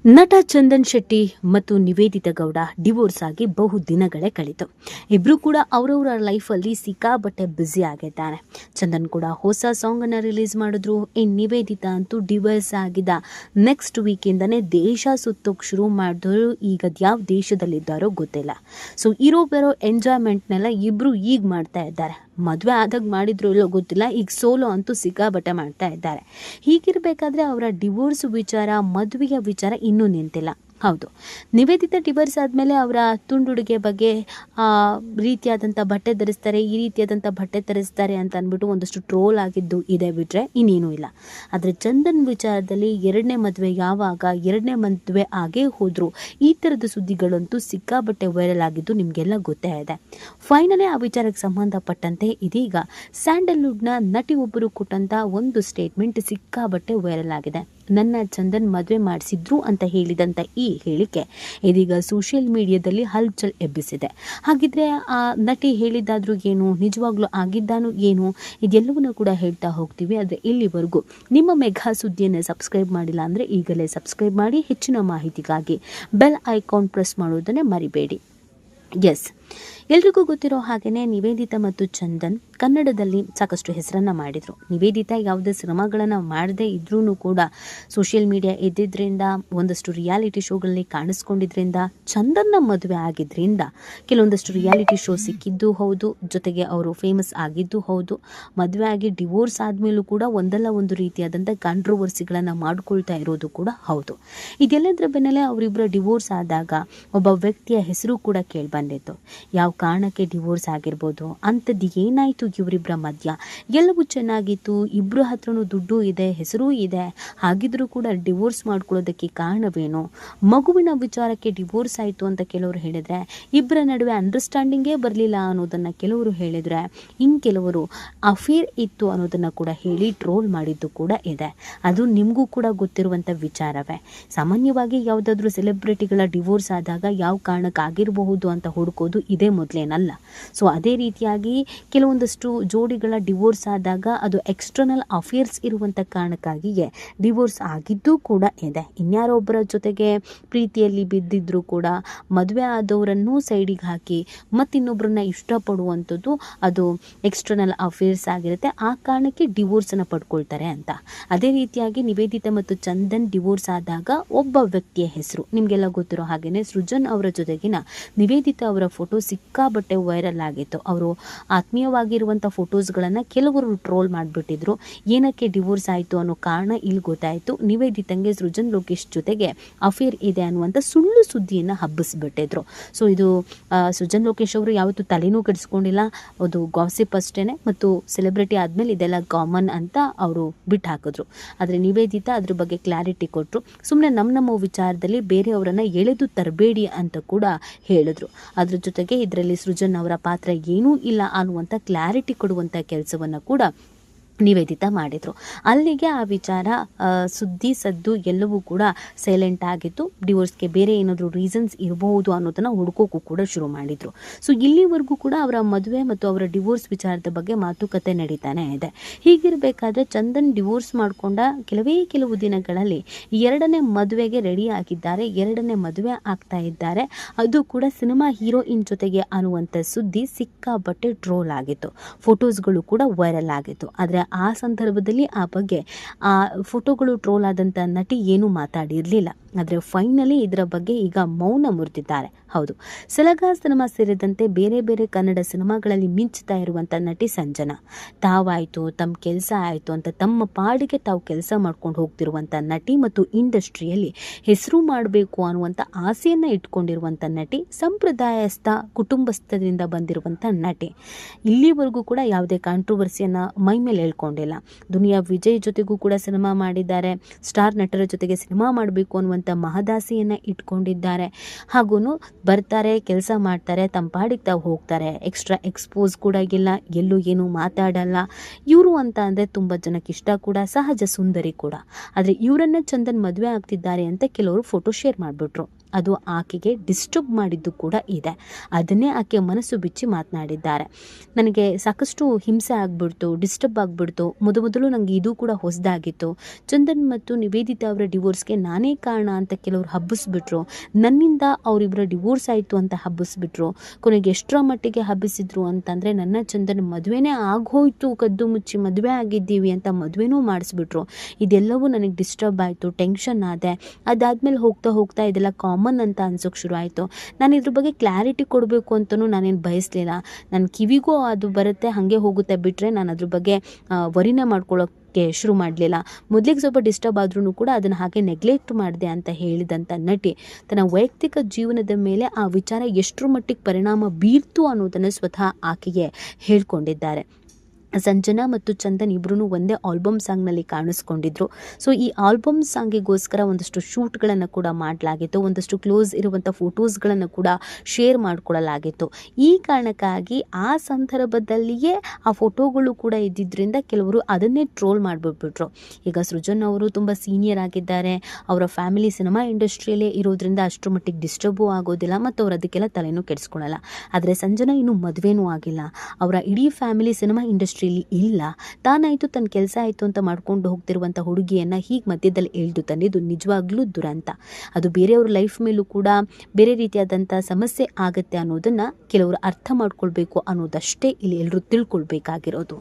ನಟ ಚಂದನ್ ಶೆಟ್ಟಿ ಮತ್ತು ನಿವೇದಿತಾ ಗೌಡ ಡಿವೋರ್ಸ್ ಆಗಿ ಬಹು ದಿನಗಳೇ ಕಳೆಯಿತು. ಇಬ್ರು ಕೂಡ ಅವರವರ ಲೈಫಲ್ಲಿ ಸಿಕ್ಕಾಬಟ್ಟೆ ಬ್ಯುಸಿ ಆಗಿದ್ದಾರೆ. ಚಂದನ್ ಕೂಡ ಹೊಸ ಸಾಂಗ್ ಅನ್ನ ರಿಲೀಸ್ ಮಾಡಿದ್ರು. ನಿವೇದಿತಾ ಅಂತೂ ಡಿವೋರ್ಸ್ ಆಗಿದ್ದ ನೆಕ್ಸ್ಟ್ ವೀಕಿಂದನೇ ದೇಶ ಸುತ್ತೋಕ್ ಶುರು ಮಾಡಿದ್ರು. ಈಗ ಯಾವ ದೇಶದಲ್ಲಿದ್ದಾರೋ ಗೊತ್ತಿಲ್ಲ. ಸೊ ಇರೋ ಬರೋ ಎಂಜಾಯ್ಮೆಂಟ್ನೆಲ್ಲ ಇಬ್ರು ಈಗ ಮಾಡ್ತಾ ಇದ್ದಾರೆ. ಮದುವೆ ಆದಾಗ ಮಾಡಿದ್ರು ಇಲ್ಲೋ ಗೊತ್ತಿಲ್ಲ, ಈಗ ಸೋಲೋ ಅಂತೂ ಸಿಕ್ಕಾಬಟ್ಟೆ ಮಾಡ್ತಾ ಇದ್ದಾರೆ. ಹೀಗಿರಬೇಕಾದ್ರೆ ಅವರ ಡಿವೋರ್ಸ್ ವಿಚಾರ, ಮದುವೆಯ ವಿಚಾರ ಇನ್ನೂ ನಿಂತಿಲ್ಲ. ಹೌದು, ನಿವೇದಿತಾ ಡಿವೋರ್ಸ್ ಆದಮೇಲೆ ಅವರ ತುಂಡುಡುಗೆ ಬಗ್ಗೆ ರೀತಿಯಾದಂಥ ಬಟ್ಟೆ ಧರಿಸ್ತಾರೆ, ಈ ರೀತಿಯಾದಂಥ ಬಟ್ಟೆ ಧರಿಸ್ತಾರೆ ಅಂತ ಅಂದ್ಬಿಟ್ಟು ಒಂದಷ್ಟು ಟ್ರೋಲ್ ಆಗಿದ್ದು ಇದೆ, ಬಿಟ್ಟರೆ ಇನ್ನೇನೂ ಇಲ್ಲ. ಆದರೆ ಚಂದನ್ ವಿಚಾರದಲ್ಲಿ ಎರಡನೇ ಮದುವೆ ಆಗೇ ಹೋದ್ರು. ಈ ಥರದ ಸುದ್ದಿಗಳಂತೂ ಸಿಕ್ಕಾಬಟ್ಟೆ ವೈರಲ್ ಆಗಿದ್ದು ನಿಮಗೆಲ್ಲ ಗೊತ್ತೇ ಇದೆ. ಫೈನಲಿ ಆ ವಿಚಾರಕ್ಕೆ ಸಂಬಂಧಪಟ್ಟಂತೆ ಇದೀಗ ಸ್ಯಾಂಡಲ್ವುಡ್ನ ನಟಿ ಒಬ್ಬರು ಕೊಟ್ಟಂಥ ಒಂದು ಸ್ಟೇಟ್ಮೆಂಟ್ ಸಿಕ್ಕಾಬಟ್ಟೆ ವೈರಲ್ ಆಗಿದೆ. ನನ್ನ ಚಂದನ್ ಮದುವೆ ಮಾಡಿಸಿದ್ರು ಅಂತ ಹೇಳಿದಂಥ ಈ ಹೇಳಿಕೆ ಇದೀಗ ಸೋಷಿಯಲ್ ಮೀಡಿಯಾದಲ್ಲಿ ಹಲ್ಚಲ್ ಎಬ್ಬಿಸಿದೆ. ಹಾಗಿದ್ರೆ ಆ ನಟಿ ಹೇಳಿದ್ದಾದ್ರೂ ಏನು, ನಿಜವಾಗ್ಲೂ ಆಗಿದ್ದಾನು ಏನು, ಇದೆಲ್ಲವನ್ನೂ ಕೂಡ ಹೇಳ್ತಾ ಹೋಗ್ತೀವಿ. ಆದರೆ ಇಲ್ಲಿವರೆಗೂ ನಿಮ್ಮ ಮೆಗಾ ಸುದ್ದಿಯನ್ನು ಸಬ್ಸ್ಕ್ರೈಬ್ ಮಾಡಿಲ್ಲ ಅಂದರೆ ಈಗಲೇ ಸಬ್ಸ್ಕ್ರೈಬ್ ಮಾಡಿ. ಹೆಚ್ಚಿನ ಮಾಹಿತಿಗಾಗಿ ಬೆಲ್ ಐಕಾನ್ ಪ್ರೆಸ್ ಮಾಡೋದನ್ನೇ ಮರಿಬೇಡಿ. ಎಸ್, ಎಲ್ರಿಗೂ ಗೊತ್ತಿರೋ ಹಾಗೆಯೇ ನಿವೇದಿತಾ ಮತ್ತು ಚಂದನ್ ಕನ್ನಡದಲ್ಲಿ ಸಾಕಷ್ಟು ಹೆಸರನ್ನು ಮಾಡಿದರು. ನಿವೇದಿತಾ ಯಾವುದೇ ಸಿನಿಮಾಗಳನ್ನು ಮಾಡದೇ ಇದ್ರೂ ಕೂಡ ಸೋಷಿಯಲ್ ಮೀಡಿಯಾ ಇದ್ದಿದ್ದರಿಂದ, ಒಂದಷ್ಟು ರಿಯಾಲಿಟಿ ಶೋಗಳಲ್ಲಿ ಕಾಣಿಸ್ಕೊಂಡಿದ್ರಿಂದ, ಚಂದನ್ನ ಮದುವೆ ಆಗಿದ್ದರಿಂದ ಕೆಲವೊಂದಷ್ಟು ರಿಯಾಲಿಟಿ ಶೋ ಸಿಕ್ಕಿದ್ದು ಹೌದು, ಜೊತೆಗೆ ಅವರು ಫೇಮಸ್ ಆಗಿದ್ದು ಹೌದು. ಮದುವೆ ಆಗಿ ಡಿವೋರ್ಸ್ ಆದಮೇಲೂ ಕೂಡ ಒಂದಲ್ಲ ಒಂದು ರೀತಿಯಾದಂಥ ಕಾಂಟ್ರವರ್ಸಿಗಳನ್ನು ಮಾಡ್ಕೊಳ್ತಾ ಇರೋದು ಕೂಡ ಹೌದು. ಇದೆಲ್ಲದರ ಬೆನ್ನಲ್ಲೇ ಅವರಿಬ್ಬರ ಡಿವೋರ್ಸ್ ಆದಾಗ ಒಬ್ಬ ವ್ಯಕ್ತಿಯ ಹೆಸರು ಕೂಡ ಕೇಳಿಬಂದಿತ್ತು. ಯಾವ ಕಾರಣಕ್ಕೆ ಡಿವೋರ್ಸ್ ಆಗಿರ್ಬೋದು, ಅಂಥದ್ದು ಏನಾಯಿತು ಇವರಿಬ್ಬರ ಮಧ್ಯ, ಎಲ್ಲವೂ ಚೆನ್ನಾಗಿತ್ತು, ಇಬ್ಬರ ಹತ್ರನೂ ದುಡ್ಡು ಇದೆ, ಹೆಸರೂ ಇದೆ, ಹಾಗಿದ್ರೂ ಕೂಡ ಡಿವೋರ್ಸ್ ಮಾಡ್ಕೊಳ್ಳೋದಕ್ಕೆ ಕಾರಣವೇನು, ಮಗುವಿನ ವಿಚಾರಕ್ಕೆ ಡಿವೋರ್ಸ್ ಆಯಿತು ಅಂತ ಕೆಲವರು ಹೇಳಿದರೆ, ಇಬ್ಬರ ನಡುವೆ ಅಂಡರ್ಸ್ಟ್ಯಾಂಡಿಂಗೇ ಬರಲಿಲ್ಲ ಅನ್ನೋದನ್ನು ಕೆಲವರು ಹೇಳಿದರೆ, ಇನ್ನು ಕೆಲವರು ಅಫೇರ್ ಇತ್ತು ಅನ್ನೋದನ್ನು ಕೂಡ ಹೇಳಿ ಟ್ರೋಲ್ ಮಾಡಿದ್ದು ಕೂಡ ಇದೆ. ಅದು ನಿಮಗೂ ಕೂಡ ಗೊತ್ತಿರುವಂಥ ವಿಚಾರವೇ. ಸಾಮಾನ್ಯವಾಗಿ ಯಾವುದಾದ್ರೂ ಸೆಲೆಬ್ರಿಟಿಗಳ ಡಿವೋರ್ಸ್ ಆದಾಗ ಯಾವ ಕಾರಣಕ್ಕಾಗಿರಬಹುದು ಅಂತ ಹುಡುಕೋದು ಇದೇ ಮೊದಲೇನಲ್ಲ. ಸೊ ಅದೇ ರೀತಿಯಾಗಿ ಕೆಲವೊಂದಷ್ಟು ಜೋಡಿಗಳ ಡಿವೋರ್ಸ್ ಆದಾಗ ಅದು ಎಕ್ಸ್ಟರ್ನಲ್ ಅಫೇರ್ಸ್ ಇರುವಂಥ ಕಾರಣಕ್ಕಾಗಿಯೇ ಡಿವೋರ್ಸ್ ಆಗಿದ್ದೂ ಕೂಡ ಇದೆ. ಇನ್ಯಾರೋ ಒಬ್ಬರ ಜೊತೆಗೆ ಪ್ರೀತಿಯಲ್ಲಿ ಬಿದ್ದಿದ್ರೂ ಕೂಡ ಮದುವೆ ಆದವರನ್ನು ಸೈಡಿಗೆ ಹಾಕಿ ಮತ್ತಿನ್ನೊಬ್ಬರನ್ನ ಇಷ್ಟಪಡುವಂಥದ್ದು ಅದು ಎಕ್ಸ್ಟರ್ನಲ್ ಅಫೇರ್ಸ್ ಆಗಿರುತ್ತೆ. ಆ ಕಾರಣಕ್ಕೆ ಡಿವೋರ್ಸನ್ನು ಪಡ್ಕೊಳ್ತಾರೆ ಅಂತ. ಅದೇ ರೀತಿಯಾಗಿ ನಿವೇದಿತಾ ಮತ್ತು ಚಂದನ್ ಡಿವೋರ್ಸ್ ಆದಾಗ ಒಬ್ಬ ವ್ಯಕ್ತಿಯ ಹೆಸರು ನಿಮಗೆಲ್ಲ ಗೊತ್ತಿರೋ ಹಾಗೆಯೇ ಸೃಜನ್ ಅವರ ಜೊತೆಗಿನ ನಿವೇದಿತಾ ಅವರ ಫೋಟೋ ಸಿಕ್ಕಾಬಟ್ಟೆ ವೈರಲ್ ಆಗಿತ್ತು. ಅವರು ಆತ್ಮೀಯವಾಗಿರುವಂಥ ಫೋಟೋಸ್ಗಳನ್ನು ಕೆಲವರು ಟ್ರೋಲ್ ಮಾಡಿಬಿಟ್ಟಿದ್ರು. ಏನಕ್ಕೆ ಡಿವೋರ್ಸ್ ಆಯಿತು ಅನ್ನೋ ಕಾರಣ ಇಲ್ಲಿ ಗೊತ್ತಾಯಿತು. ನಿವೇದಿತಂಗೆ ಸೃಜನ್ ಲೋಕೇಶ್ ಜೊತೆಗೆ ಅಫೇರ್ ಇದೆ ಅನ್ನುವಂಥ ಸುಳ್ಳು ಸುದ್ದಿಯನ್ನು ಹಬ್ಬಿಸ್ಬಿಟ್ಟಿದ್ರು. ಸೊ ಇದು ಸೃಜನ್ ಲೋಕೇಶ್ ಅವರು ಯಾವತ್ತೂ ತಲೆನೂ ಕೆಡಿಸ್ಕೊಂಡಿಲ್ಲ, ಅದು ಗಾಸಿಪ್ ಅಷ್ಟೇ, ಮತ್ತು ಸೆಲೆಬ್ರಿಟಿ ಆದಮೇಲೆ ಇದೆಲ್ಲ ಕಾಮನ್ ಅಂತ ಅವರು ಬಿಟ್ಟು ಹಾಕಿದ್ರು. ಆದರೆ ನಿವೇದಿತಾ ಅದ್ರ ಬಗ್ಗೆ ಕ್ಲಾರಿಟಿ ಕೊಟ್ಟರು. ಸುಮ್ಮನೆ ನಮ್ಮ ವಿಚಾರದಲ್ಲಿ ಬೇರೆಯವರನ್ನು ಎಳೆದು ತರಬೇಡಿ ಅಂತ ಕೂಡ ಹೇಳಿದ್ರು. ಅದ್ರ ಜೊತೆಗೆ ಇದರಲ್ಲಿ ಸೃಜನ್ ಅವರ ಪಾತ್ರ ಏನೂ ಇಲ್ಲ ಅನ್ನುವಂಥ ಕ್ಲಾರಿಟಿ ಕೊಡುವಂಥ ಕೆಲಸವನ್ನು ಕೂಡ ನಿವೇದಿತಾ ಮಾಡಿದರು. ಅಲ್ಲಿಗೆ ಆ ವಿಚಾರ ಸುದ್ದಿ ಸದ್ದು ಎಲ್ಲವೂ ಕೂಡ ಸೈಲೆಂಟ್ ಆಗಿತ್ತು. ಡಿವೋರ್ಸ್ಗೆ ಬೇರೆ ಏನಾದರೂ ರೀಸನ್ಸ್ ಇರಬಹುದು ಅನ್ನೋದನ್ನು ಹುಡುಕೋಕ್ಕೂ ಕೂಡ ಶುರು ಮಾಡಿದರು. ಸೊ ಇಲ್ಲಿವರೆಗೂ ಕೂಡ ಅವರ ಮದುವೆ ಮತ್ತು ಅವರ ಡಿವೋರ್ಸ್ ವಿಚಾರದ ಬಗ್ಗೆ ಮಾತುಕತೆ ನಡೀತಾನೆ ಇದೆ. ಹೀಗಿರಬೇಕಾದ್ರೆ ಚಂದನ್ ಡಿವೋರ್ಸ್ ಮಾಡಿಕೊಂಡ ಕೆಲವು ದಿನಗಳಲ್ಲಿ ಎರಡನೇ ಮದುವೆಗೆ ರೆಡಿ ಆಗಿದ್ದಾರೆ, ಎರಡನೇ ಮದುವೆ ಆಗ್ತಾ ಇದ್ದಾರೆ. ಅದು ಕೂಡ ಸಿನಿಮಾ ಹೀರೋಯಿನ್ ಜೊತೆಗೆ ಅನ್ನುವಂಥ ಸುದ್ದಿ ಸಿಕ್ಕಾಬಟ್ಟೆ ಟ್ರೋಲ್ ಆಗಿತ್ತು. ಫೋಟೋಸ್ಗಳು ಕೂಡ ವೈರಲ್ ಆಗಿತ್ತು. ಆದರೆ ಆ ಸಂದರ್ಭದಲ್ಲಿ ಆ ಬಗ್ಗೆ ಆ ಫೋಟೋಗಳು ಟ್ರೋಲ್ ಆದಂಥ ನಟಿ ಏನೂ ಮಾತಾಡಿರಲಿಲ್ಲ. ಆದರೆ ಫೈನಲಿ ಇದರ ಬಗ್ಗೆ ಈಗ ಮೌನ ಮುರಿದಿದ್ದಾರೆ. ಹೌದು, ಸಲಗ ಸಿನಿಮಾ ಸೇರಿದಂತೆ ಬೇರೆ ಬೇರೆ ಕನ್ನಡ ಸಿನಿಮಾಗಳಲ್ಲಿ ಮಿಂಚ್ತಾ ಇರುವಂಥ ನಟಿ ಸಂಜನಾ ತಾವಾಯಿತು, ತಮ್ಮ ಕೆಲಸ ಆಯಿತು ಅಂತ ತಮ್ಮ ಪಾಡಿಗೆ ತಾವು ಕೆಲಸ ಮಾಡ್ಕೊಂಡು ಹೋಗ್ತಿರುವಂಥ ನಟಿ ಮತ್ತು ಇಂಡಸ್ಟ್ರಿಯಲ್ಲಿ ಹೆಸರು ಮಾಡಬೇಕು ಅನ್ನುವಂಥ ಆಸೆಯನ್ನು ಇಟ್ಕೊಂಡಿರುವಂಥ ನಟಿ, ಸಂಪ್ರದಾಯಸ್ಥ ಕುಟುಂಬಸ್ಥರಿಂದ ಬಂದಿರುವಂಥ ನಟಿ. ಇಲ್ಲಿವರೆಗೂ ಕೂಡ ಯಾವುದೇ ಕಾಂಟ್ರವರ್ಸಿಯನ್ನು ಮೈ ಮೇಲೆ ಹೇಳ್ಕೊಂಡಿಲ್ಲ. ದುನಿಯಾ ವಿಜಯ್ ಜೊತೆಗೂ ಕೂಡ ಸಿನಿಮಾ ಮಾಡಿದ್ದಾರೆ. ಸ್ಟಾರ್ ನಟರ ಜೊತೆಗೆ ಸಿನಿಮಾ ಮಾಡಬೇಕು ಅನ್ನುವಂಥ ಮಹದಾಸೆಯನ್ನು ಇಟ್ಕೊಂಡಿದ್ದಾರೆ. ಹಾಗೂ ಬರ್ತಾರೆ, ಕೆಲಸ ಮಾಡ್ತಾರೆ, ತಮ್ಮ ಪಾಡಿಗೆ ತಾವು ಹೋಗ್ತಾರೆ. ಎಕ್ಸ್ಟ್ರಾ ಎಕ್ಸ್ಪೋಸ್ ಕೂಡ ಇಲ್ಲ, ಎಲ್ಲೂ ಏನೂ ಮಾತಾಡಲ್ಲ. ಇವರು ಅಂತ ಅಂದರೆ ತುಂಬ ಜನಕ್ಕೆ ಇಷ್ಟ ಕೂಡ, ಸಹಜ ಸುಂದರಿ ಕೂಡ. ಆದರೆ ಇವರನ್ನ ಚಂದನ್ ಮದುವೆ ಆಗ್ತಿದ್ದಾರೆ ಅಂತ ಕೆಲವರು ಫೋಟೋ ಶೇರ್ ಮಾಡಿಬಿಟ್ರು. ಅದು ಆಕೆಗೆ ಡಿಸ್ಟರ್ಬ್ ಮಾಡಿದ್ದು ಕೂಡ ಇದೆ. ಅದನ್ನೇ ಆಕೆ ಮನಸ್ಸು ಬಿಚ್ಚಿ ಮಾತನಾಡಿದ್ದಾರೆ. ನನಗೆ ಸಾಕಷ್ಟು ಹಿಂಸೆ ಆಗ್ಬಿಡ್ತು, ಡಿಸ್ಟರ್ಬ್ ಆಗಿಬಿಡ್ತು. ಮೊದಲು ನನಗೆ ಇದು ಕೂಡ ಹೊಸದಾಗಿತ್ತು. ಚಂದನ್ ಮತ್ತು ನಿವೇದಿತಾ ಅವರ ಡಿವೋರ್ಸ್ಗೆ ನಾನೇ ಕಾರಣ ಅಂತ ಕೆಲವರು ಹಬ್ಬಿಸ್ಬಿಟ್ರು. ನನ್ನಿಂದ ಅವರಿಬ್ಬರ ಡಿವೋರ್ಸ್ ಆಯಿತು ಅಂತ ಹಬ್ಬಿಸ್ಬಿಟ್ರು. ಕೊನೆಗೆ ಎಷ್ಟರ ಮಟ್ಟಿಗೆ ಹಬ್ಬಿಸಿದ್ರು ಅಂತಂದರೆ ನನ್ನ ಚಂದನ್ ಮದುವೆನೇ ಆಗೋಯ್ತು, ಕದ್ದು ಮುಚ್ಚಿ ಮದುವೆ ಆಗಿದ್ದೀವಿ ಅಂತ ಮದುವೆನೂ ಮಾಡಿಸ್ಬಿಟ್ರು. ಇದೆಲ್ಲವೂ ನನಗೆ ಡಿಸ್ಟರ್ಬ್ ಆಯಿತು, ಟೆನ್ಷನ್ ಆದೆ. ಅದಾದಮೇಲೆ ಹೋಗ್ತಾ ಇದೆಲ್ಲ ಕಾಮನ್ ಅಂತ ಅನ್ಸೋಕ್ಕೆ ಶುರು ಆಯಿತು. ನಾನು ಇದ್ರ ಬಗ್ಗೆ ಕ್ಲಾರಿಟಿ ಕೊಡಬೇಕು ಅಂತಲೂ ನಾನೇನು ಬಯಸಲಿಲ್ಲ. ನನ್ನ ಕಿವಿಗೂ ಅದು ಬರುತ್ತೆ, ಹಾಗೆ ಹೋಗುತ್ತೆ ಬಿಟ್ಟರೆ ನಾನು ಅದ್ರ ಬಗ್ಗೆ ವರಿನೇ ಮಾಡ್ಕೊಳ್ಳೋಕ್ಕೆ ಶುರು ಮಾಡಲಿಲ್ಲ. ಮೊದಲಿಗೆ ಸ್ವಲ್ಪ ಡಿಸ್ಟರ್ಬ್ ಆದ್ರೂ ಕೂಡ ಅದನ್ನು ಹಾಗೆ ನೆಗ್ಲೆಕ್ಟ್ ಮಾಡಿದೆ ಅಂತ ಹೇಳಿದಂಥ ನಟಿ ತನ್ನ ವೈಯಕ್ತಿಕ ಜೀವನದ ಮೇಲೆ ಆ ವಿಚಾರ ಎಷ್ಟರ ಮಟ್ಟಿಗೆ ಪರಿಣಾಮ ಬೀರ್ತು ಅನ್ನೋದನ್ನು ಸ್ವತಃ ಆಕೆಗೆ ಹೇಳ್ಕೊಂಡಿದ್ದಾರೆ. ಸಂಜನಾ ಮತ್ತು ಚಂದನ್ ಇಬ್ಬರೂ ಒಂದೇ ಆಲ್ಬಮ್ ಸಾಂಗ್ನಲ್ಲಿ ಕಾಣಿಸ್ಕೊಂಡಿದ್ರು. ಸೊ ಈ ಆಲ್ಬಮ್ ಸಾಂಗಿಗೋಸ್ಕರ ಒಂದಷ್ಟು ಶೂಟ್ಗಳನ್ನು ಕೂಡ ಮಾಡಲಾಗಿತ್ತು, ಒಂದಷ್ಟು ಕ್ಲೋಸ್ ಇರುವಂಥ ಫೋಟೋಸ್ಗಳನ್ನು ಕೂಡ ಶೇರ್ ಮಾಡಿಕೊಳ್ಳಲಾಗಿತ್ತು. ಈ ಕಾರಣಕ್ಕಾಗಿ ಆ ಸಂದರ್ಭದಲ್ಲಿಯೇ ಆ ಫೋಟೋಗಳು ಕೂಡ ಇದ್ದಿದ್ದರಿಂದ ಕೆಲವರು ಅದನ್ನೇ ಟ್ರೋಲ್ ಮಾಡಿಬಿಟ್ಬಿಟ್ರು. ಈಗ ಸೃಜನ್ ಅವರು ತುಂಬ ಸೀನಿಯರ್ ಆಗಿದ್ದಾರೆ, ಅವರ ಫ್ಯಾಮಿಲಿ ಸಿನಿಮಾ ಇಂಡಸ್ಟ್ರಿಯಲ್ಲೇ ಇರೋದ್ರಿಂದ ಅಷ್ಟರ ಮಟ್ಟಿಗೆ ಡಿಸ್ಟರ್ಬೂ ಆಗೋದಿಲ್ಲ ಮತ್ತು ಅವರು ಅದಕ್ಕೆಲ್ಲ ತಲೆನೂ ಕೆಡಿಸ್ಕೊಳ್ಳಲ್ಲ. ಆದರೆ ಸಂಜನಾ ಇನ್ನೂ ಮದುವೆನೂ ಆಗಿಲ್ಲ, ಅವರ ಇಡೀ ಫ್ಯಾಮಿಲಿ ಸಿನಿಮಾ ಇಂಡಸ್ಟ್ರಿ ಇಲ್ಲ. ತಾನಾಯಿತು ತನ್ನ ಕೆಲಸ ಆಯಿತು ಅಂತ ಮಾಡ್ಕೊಂಡು ಹೋಗ್ತಿರುವಂಥ ಹುಡುಗಿಯನ್ನು ಹೀಗೆ ಮಧ್ಯದಲ್ಲಿ ಎಳೆದು ತಂದಿದ್ದು ನಿಜವಾಗ್ಲೂ ದುರಂತ. ಅದು ಬೇರೆಯವ್ರ ಲೈಫ್ ಮೇಲೂ ಕೂಡ ಬೇರೆ ರೀತಿಯಾದಂಥ ಸಮಸ್ಯೆ ಆಗುತ್ತೆ ಅನ್ನೋದನ್ನು ಕೆಲವರು ಅರ್ಥ ಮಾಡ್ಕೊಳ್ಬೇಕು ಅನ್ನೋದಷ್ಟೇ ಇಲ್ಲಿ ಎಲ್ಲರೂ ತಿಳ್ಕೊಳ್ಬೇಕಾಗಿರೋದು.